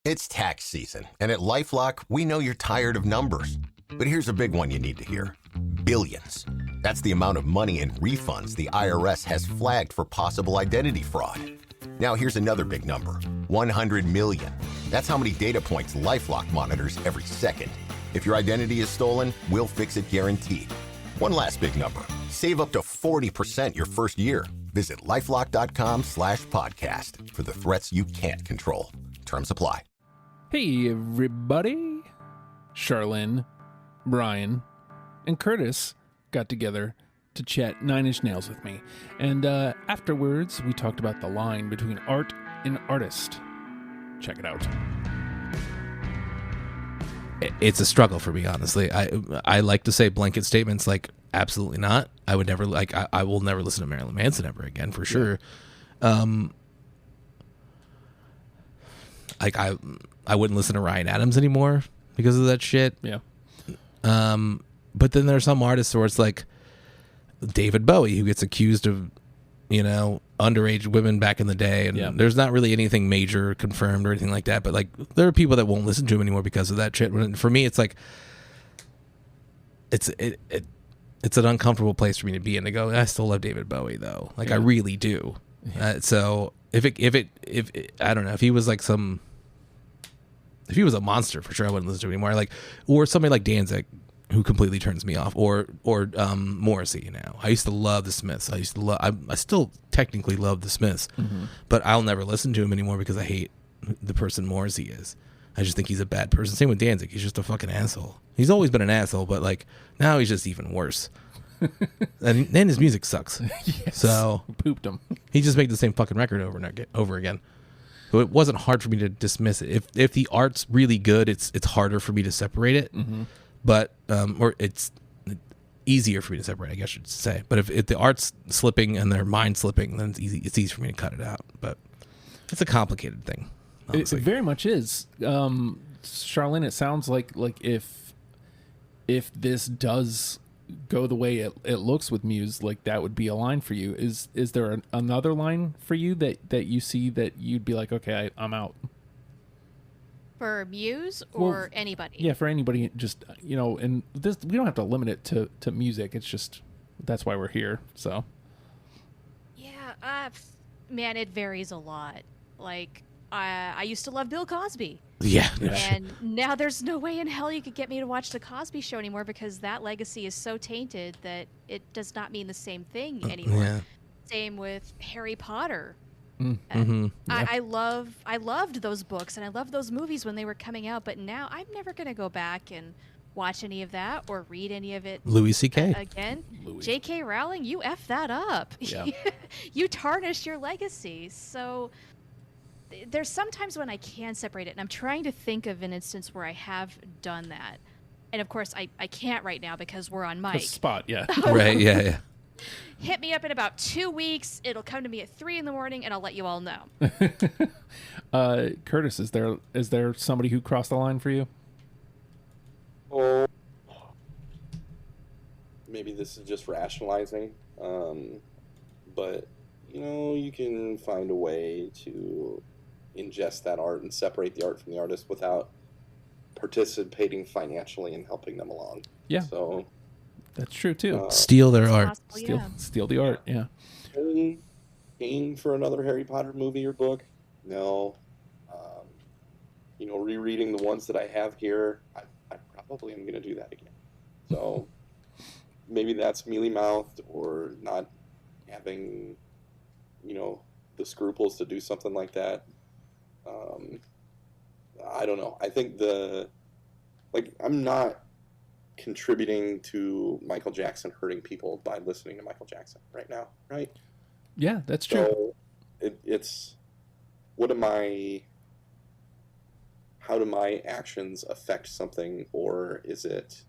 It's tax season, and at LifeLock, we know you're tired of numbers. But here's a big one you need to hear. Billions. That's the amount of money in refunds the IRS has flagged for possible identity fraud. Now here's another big number. 100 million. That's how many data points LifeLock monitors every second. If your identity is stolen, we'll fix it guaranteed. One last big number. Save up to 40% your first year. Visit LifeLock.com/podcast for the threats you can't control. Terms apply. Hey, everybody. Charlynn, Bryan, and Curtis got together to chat Nine Inch Nails with me. And afterwards, we talked about the line between art and artist. Check it out. It's a struggle for me, honestly. I like to say blanket statements like absolutely not. I would never I will never listen to Marilyn Manson ever again for sure. Like I wouldn't listen to Ryan Adams anymore because of that shit. Yeah. But then there's some artists where it's like David Bowie, who gets accused of, underage women back in the day, and there's not really anything major confirmed or anything like that. But like, there are people that won't listen to him anymore because of that shit. For me, it's like it's an uncomfortable place for me to be in. To go, I still love David Bowie though. Like I really do. So if I don't know, if he was like if he was a monster, for sure I wouldn't listen to him anymore. Like, or somebody like Danzig, who completely turns me off, or Morrissey. I used to love the Smiths. I still technically love the Smiths, but I'll never listen to him anymore because I hate the person Morrissey is. I just think he's a bad person. Same with Danzig. He's just a fucking asshole. He's always been an asshole, but like now he's just even worse. And then his music sucks. Yes. So Pooped him. he just made the same fucking record over and over again. So it wasn't hard for me to dismiss it. If the art's really good, it's harder for me to separate it. But or it's easier for me to separate, I guess I should say. But if the art's slipping and their mind slipping, then it's easy for me to cut it out. But it's a complicated thing. It very much is. Charlynn, it sounds like if this does go the way it looks with Muse, like that would be a line for you. Is there another line for you that you see that you'd be like, okay, I'm out? For Muse or anybody? Yeah, for anybody. Just, and this, we don't have to limit it to music. It's just, that's why we're here. So. Yeah, man, it varies a lot. Like, I used to love Bill Cosby. Yeah. And now there's no way in hell you could get me to watch The Cosby Show anymore because that legacy is so tainted that it does not mean the same thing anymore. Yeah. Same with Harry Potter. Mm-hmm. Yeah. I loved those books and I loved those movies when they were coming out, but now I'm never going to go back and watch any of that or read any of it. Louis C.K. Again. J.K. Rowling, you F that up. Yeah. You tarnished your legacy. So there's sometimes when I can separate it, and I'm trying to think of an instance where I have done that. And of course, I can't right now because we're on mic. Spot, yeah. Right, yeah. Hit me up in about 2 weeks. It'll come to me at 3 a.m, and I'll let you all know. Curtis, is there somebody who crossed the line for you? Oh, maybe this is just rationalizing, but you can find a way to ingest that art and separate the art from the artist without participating financially in helping them along. Yeah. So that's true too. Steal their art. Possible, Steal the art. Yeah. Paying for another Harry Potter movie or book? No. Rereading the ones that I have here, I probably am going to do that again. So maybe that's mealy-mouthed or not having, the scruples to do something like that. I don't know. I think I'm not contributing to Michael Jackson hurting people by listening to Michael Jackson right now, right? Yeah, that's true. So it's how do my actions affect something, or is it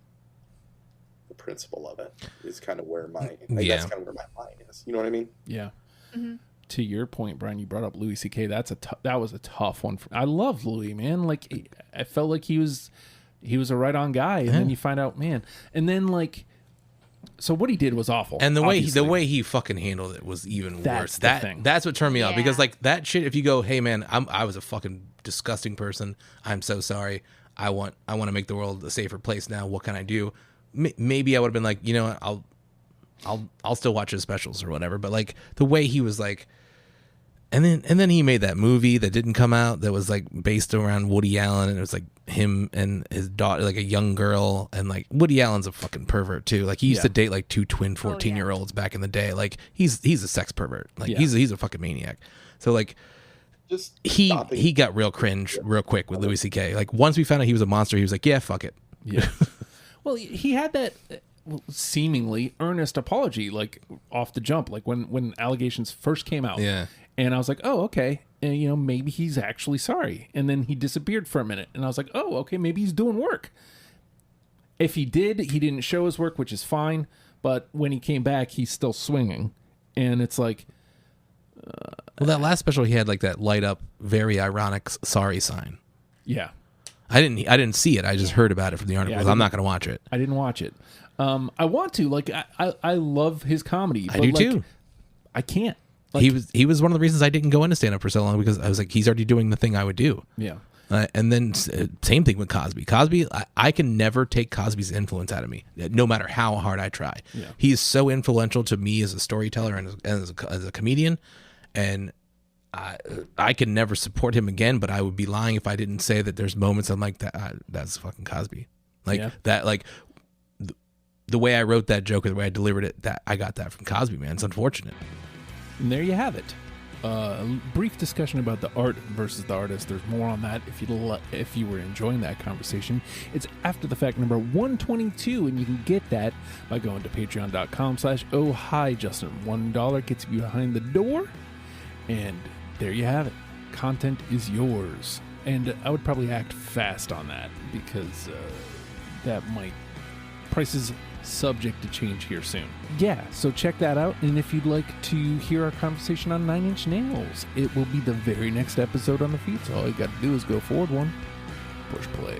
the principle of it is kind of where that's kind of where my mind is. You know what I mean? Yeah. Mm-hmm. To your point, Bryan, you brought up Louis C.K. That was a tough one. I love Louis, man. Like, I felt like he was a right on guy, and then you find out, man, and then like So what he did was awful. And the obviously. way he fucking handled it was even That's worse. the thing. That's what turned me off, because Yeah. like that shit. If you go, hey man, I was a fucking disgusting person. I'm so sorry. I want to make the world a safer place now. What can I do? Maybe I would have been like, you know what, I'll still watch his specials or whatever. But like the way he was like, and then he made that movie that didn't come out that was like based around Woody Allen, and it was like him and his daughter, like a young girl, and like Woody Allen's a fucking pervert too. Like he used to date like two twin 14-year-olds back in the day. Like he's a sex pervert. Like he's a fucking maniac. So like Just he got real cringe real quick with Louis C.K. Like once we found out he was a monster, he was like, yeah, fuck it. Yeah. Well, he had that seemingly earnest apology, like off the jump, like when allegations first came out. Yeah. And I was like, oh, okay. And, you know, maybe he's actually sorry. And then he disappeared for a minute. And I was like, oh, okay, maybe he's doing work. If he didn't show his work, which is fine. But when he came back, he's still swinging. And it's like... well, that last special, he had like that light up, very ironic sorry sign. Yeah. I didn't see it. I just heard about it from the articles. I'm not going to watch it. I didn't watch it. I want to. Like, I love his comedy. I do too. I can't. Like, He was one of the reasons I didn't go into stand up for so long, because I was like, he's already doing the thing I would do. Yeah. And then same thing with Cosby. I can never take Cosby's influence out of me, no matter how hard I try. Yeah. He is so influential to me as a storyteller and as a comedian, and I can never support him again. But I would be lying if I didn't say that there's moments I'm like that. That's fucking Cosby, like that. Like the way I wrote that joke or the way I delivered it, that I got that from Cosby. Man, it's unfortunate. And there you have it. A brief discussion about the art versus the artist. There's more on that if you were enjoying that conversation. It's After the Fact number 122, and you can get that by going to patreon.com/oh hi Justin. $1 gets you behind the door, and there you have it. Content is yours. And I would probably act fast on that, because that might... prices subject to change here soon. Yeah, so check that out. And if you'd like to hear our conversation on 9 Inch Nails, it will be the very next episode on the feed. So all you got to do is go forward one, push play.